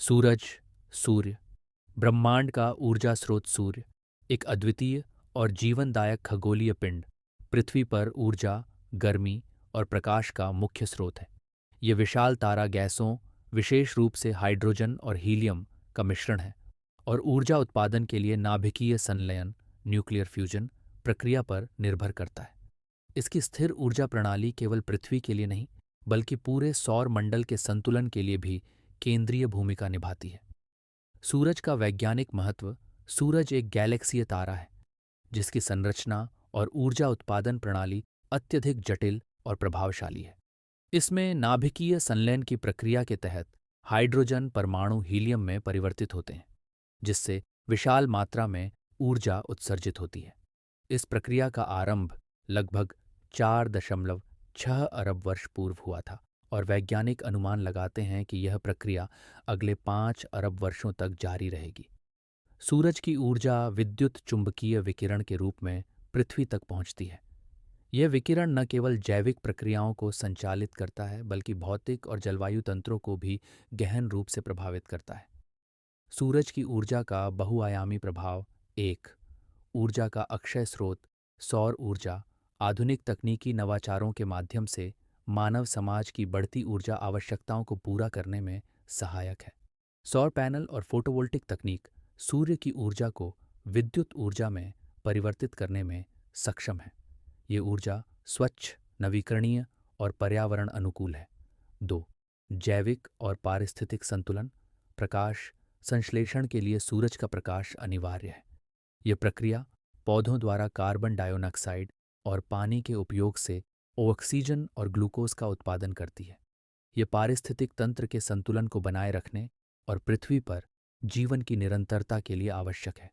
सूरज, सूर्य, ब्रह्मांड का ऊर्जा स्रोत सूर्य, एक अद्वितीय और जीवनदायक खगोलीय पिंड, पृथ्वी पर ऊर्जा, गर्मी और प्रकाश का मुख्य स्रोत है। ये विशाल तारा गैसों, विशेष रूप से हाइड्रोजन और हीलियम का मिश्रण है और ऊर्जा उत्पादन के लिए नाभिकीय संलयन न्यूक्लियर फ्यूजन प्रक्रिया पर निर्भर करता है। इसकी स्थिर ऊर्जा प्रणाली केवल पृथ्वी के लिए नहीं, बल्कि पूरे सौर मंडल के संतुलन के लिए भी केंद्रीय भूमिका निभाती है। सूरज का वैज्ञानिक महत्व। सूरज एक गैलेक्सीय तारा है जिसकी संरचना और ऊर्जा उत्पादन प्रणाली अत्यधिक जटिल और प्रभावशाली है। इसमें नाभिकीय संलयन की प्रक्रिया के तहत हाइड्रोजन परमाणु हीलियम में परिवर्तित होते हैं, जिससे विशाल मात्रा में ऊर्जा उत्सर्जित होती है। इस प्रक्रिया का आरंभ लगभग 4.6 अरब वर्ष पूर्व हुआ था और वैज्ञानिक अनुमान लगाते हैं कि यह प्रक्रिया अगले 5 अरब वर्षों तक जारी रहेगी। सूरज की ऊर्जा विद्युत चुंबकीय विकिरण के रूप में पृथ्वी तक पहुंचती है। यह विकिरण न केवल जैविक प्रक्रियाओं को संचालित करता है, बल्कि भौतिक और जलवायु तंत्रों को भी गहन रूप से प्रभावित करता है। सूरज की ऊर्जा का बहुआयामी प्रभाव। एक, ऊर्जा का अक्षय स्रोत। सौर ऊर्जा आधुनिक तकनीकी नवाचारों के माध्यम से मानव समाज की बढ़ती ऊर्जा आवश्यकताओं को पूरा करने में सहायक है। सौर पैनल और फोटोवोल्टिक तकनीक सूर्य की ऊर्जा को विद्युत ऊर्जा में परिवर्तित करने में सक्षम है। ये ऊर्जा स्वच्छ, नवीकरणीय और पर्यावरण अनुकूल है। 2. जैविक और पारिस्थितिक संतुलन। प्रकाश संश्लेषण के लिए सूरज का प्रकाश अनिवार्य है। यह प्रक्रिया पौधों द्वारा कार्बन डाइऑक्साइड और पानी के उपयोग से ऑक्सीजन और ग्लूकोज का उत्पादन करती है। यह पारिस्थितिक तंत्र के संतुलन को बनाए रखने और पृथ्वी पर जीवन की निरंतरता के लिए आवश्यक है।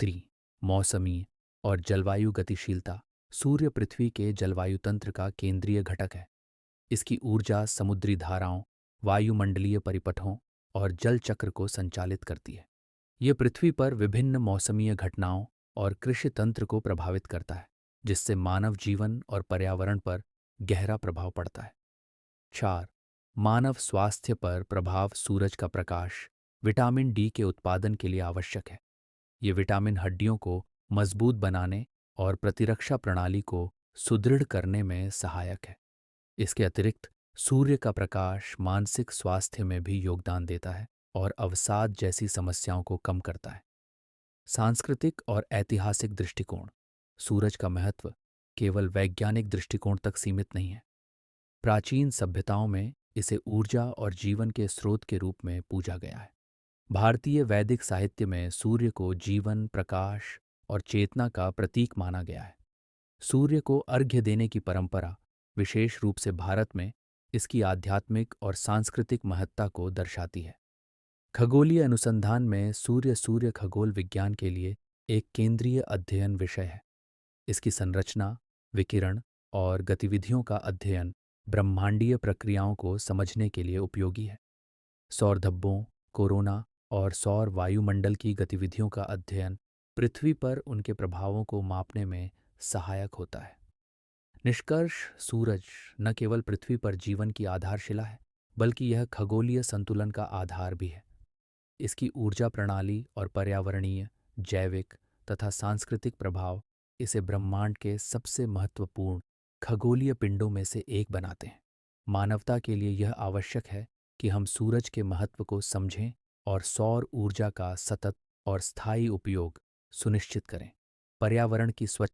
3. मौसमी और जलवायु गतिशीलता। सूर्य पृथ्वी के जलवायु तंत्र का केंद्रीय घटक है। इसकी ऊर्जा समुद्री धाराओं, वायुमंडलीय परिपथों और जल चक्र को संचालित करती है। यह पृथ्वी पर विभिन्न मौसमीय घटनाओं और कृषि तंत्र को प्रभावित करता है, जिससे मानव जीवन और पर्यावरण पर गहरा प्रभाव पड़ता है। 4. मानव स्वास्थ्य पर प्रभाव। सूरज का प्रकाश विटामिन डी के उत्पादन के लिए आवश्यक है। ये विटामिन हड्डियों को मजबूत बनाने और प्रतिरक्षा प्रणाली को सुदृढ़ करने में सहायक है। इसके अतिरिक्त सूर्य का प्रकाश मानसिक स्वास्थ्य में भी योगदान देता है और अवसाद जैसी समस्याओं को कम करता है। सांस्कृतिक और ऐतिहासिक दृष्टिकोण। सूरज का महत्व केवल वैज्ञानिक दृष्टिकोण तक सीमित नहीं है। प्राचीन सभ्यताओं में इसे ऊर्जा और जीवन के स्रोत के रूप में पूजा गया है। भारतीय वैदिक साहित्य में सूर्य को जीवन, प्रकाश और चेतना का प्रतीक माना गया है। सूर्य को अर्घ्य देने की परंपरा, विशेष रूप से भारत में, इसकी आध्यात्मिक और सांस्कृतिक महत्ता को दर्शाती है। खगोलीय अनुसंधान में सूर्य खगोल विज्ञान के लिए एक केंद्रीय अध्ययन विषय है। इसकी संरचना, विकिरण और गतिविधियों का अध्ययन ब्रह्मांडीय प्रक्रियाओं को समझने के लिए उपयोगी है। सौर धब्बों, कोरोना और सौर वायुमंडल की गतिविधियों का अध्ययन पृथ्वी पर उनके प्रभावों को मापने में सहायक होता है। निष्कर्ष। सूरज न केवल पृथ्वी पर जीवन की आधारशिला है, बल्कि यह खगोलीय संतुलन का आधार भी है। इसकी ऊर्जा प्रणाली और पर्यावरणीय, जैविक तथा सांस्कृतिक प्रभाव इसे ब्रह्मांड के सबसे महत्वपूर्ण खगोलीय पिंडों में से एक बनाते हैं। मानवता के लिए यह आवश्यक है कि हम सूरज के महत्व को समझें और सौर ऊर्जा का सतत और स्थायी उपयोग सुनिश्चित करें। पर्यावरण की स्वच्छ